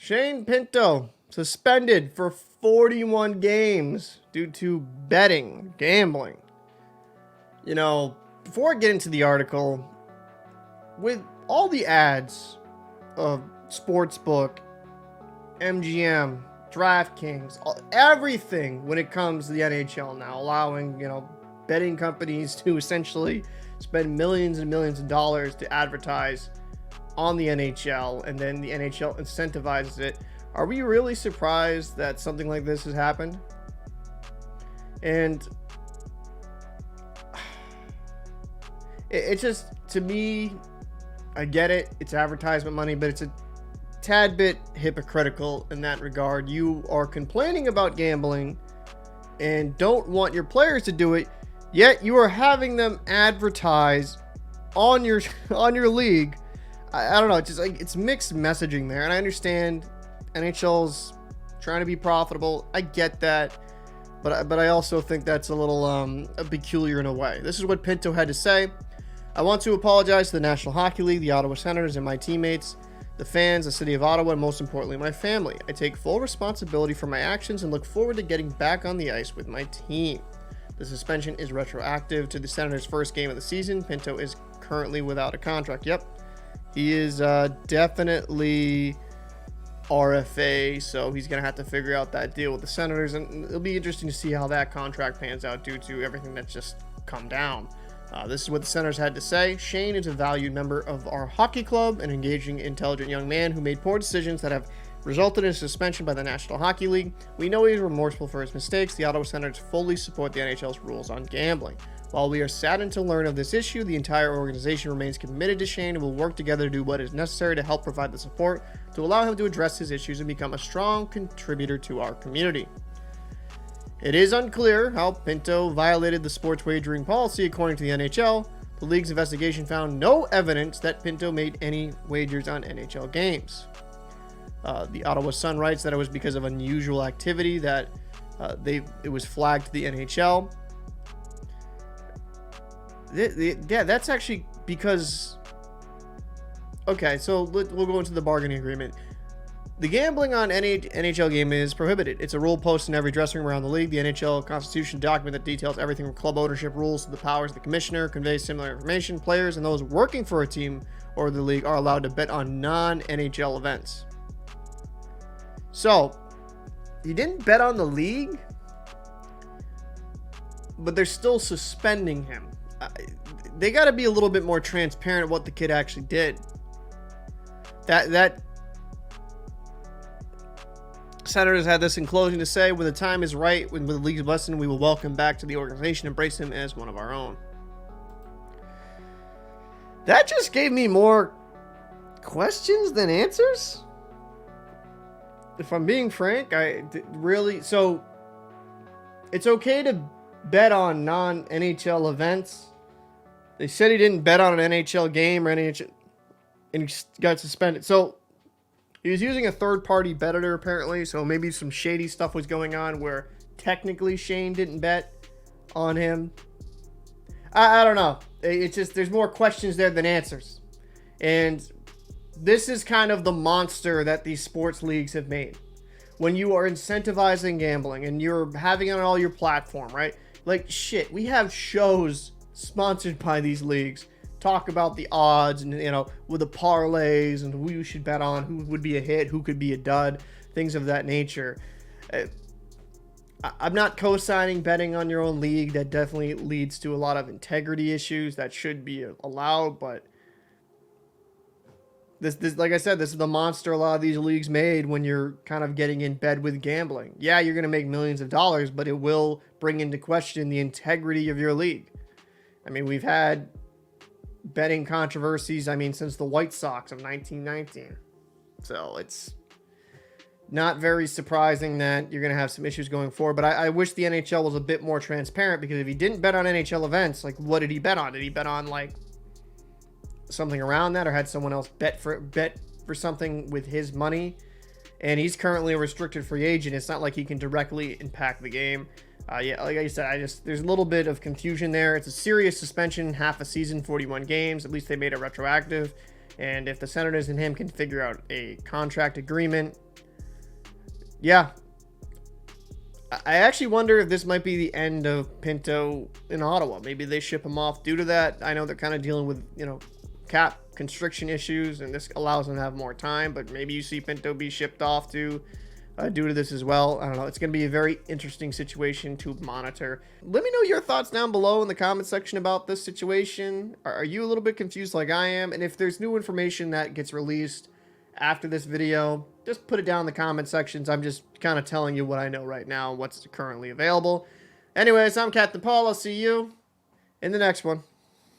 Shane Pinto suspended for 41 games due to betting, gambling. You know, before I get into the article, with all the ads of Sportsbook, MGM, DraftKings, everything when it comes to the NHL now, allowing, betting companies to essentially spend millions and millions of dollars to advertise on the NHL, and then the NHL incentivizes it. Are we really surprised that something like this has happened? And it's just, to me, I get it. It's advertisement money, but it's a tad bit hypocritical in that regard. You are complaining about gambling and don't want your players to do it, yet you are having them advertise on your league. I don't know. It's just like, it's mixed messaging there, and I understand NHL's trying to be profitable. I get that, but I also think that's a little peculiar in a way. This is what Pinto had to say. I want to apologize to the National Hockey League, the Ottawa Senators, and my teammates, the fans, the city of Ottawa, and most importantly, my family. I take full responsibility for my actions and look forward to getting back on the ice with my team. The suspension is retroactive to the Senators' first game of the season. Pinto is currently without a contract. Yep. He is definitely RFA, so he's going to have to figure out that deal with the Senators, and it'll be interesting to see how that contract pans out due to everything that's just come down. This is what the Senators had to say. Shane is a valued member of our hockey club, an engaging, intelligent young man who made poor decisions that have resulted in suspension by the National Hockey League. We know he is remorseful for his mistakes. The Ottawa Senators fully support the NHL's rules on gambling. While we are saddened to learn of this issue, the entire organization remains committed to Shane and will work together to do what is necessary to help provide the support to allow him to address his issues and become a strong contributor to our community. It is unclear how Pinto violated the sports wagering policy according to the NHL. The league's investigation found no evidence that Pinto made any wagers on NHL games. The Ottawa Sun writes that it was because of unusual activity that it was flagged to the NHL. Yeah, that's actually because... Okay, so we'll go into the bargaining agreement. The gambling on any NHL game is prohibited. It's a rule posted in every dressing room around the league. The NHL Constitution document that details everything from club ownership rules to the powers of the commissioner conveys similar information. Players and those working for a team or the league are allowed to bet on non-NHL events. So, he didn't bet on the league, but they're still suspending him. They got to be a little bit more transparent what the kid actually did. That Senators had this in closing to say, when the time is right, when the league's blessing, we will welcome back to the organization, embrace him as one of our own. That just gave me more questions than answers. If I'm being frank, so it's okay to bet on non-NHL events. They said he didn't bet on an NHL game or NHL, and he got suspended. So he was using a third-party bettor apparently, so maybe some shady stuff was going on where technically Shane didn't bet on him. I don't know. It's just, there's more questions there than answers. And this is kind of the monster that these sports leagues have made. When you are incentivizing gambling and you're having it on all your platform, right? Like, shit, we have shows sponsored by these leagues talk about the odds and, with the parlays and who you should bet on, who would be a hit, who could be a dud, things of that nature. I'm not co-signing betting on your own league. That definitely leads to a lot of integrity issues that should be allowed, but this, like I said, this is the monster a lot of these leagues made when you're kind of getting in bed with gambling. Yeah, you're going to make millions of dollars, but it will bring into question the integrity of your league. I mean, we've had betting controversies, since the White Sox of 1919. So it's not very surprising that you're going to have some issues going forward. But I wish the NHL was a bit more transparent, because if he didn't bet on NHL events, like, what did he bet on? Did he bet on, like, something around that, or had someone else bet for something with his money? And he's currently a restricted free agent. It's not like he can directly impact the game. Yeah, like I said, there's a little bit of confusion there. It's a serious suspension, half a season, 41 games. At least they made it retroactive. And if the Senators and him can figure out a contract agreement, Yeah, I actually wonder if this might be the end of Pinto in Ottawa. Maybe they ship him off due to that. I know they're kind of dealing with, cap constriction issues, and this allows them to have more time, but maybe you see Pinto be shipped off to due to this as well. I don't know. It's going to be a very interesting situation to monitor. Let me know your thoughts down below in the comment section about this situation. Are you a little bit confused like I am? And if there's new information that gets released after this video, just put it down in the comment sections. I'm just kind of telling you what I know right now, what's currently available. Anyways, I'm Captain Paul. I'll see you in the next one.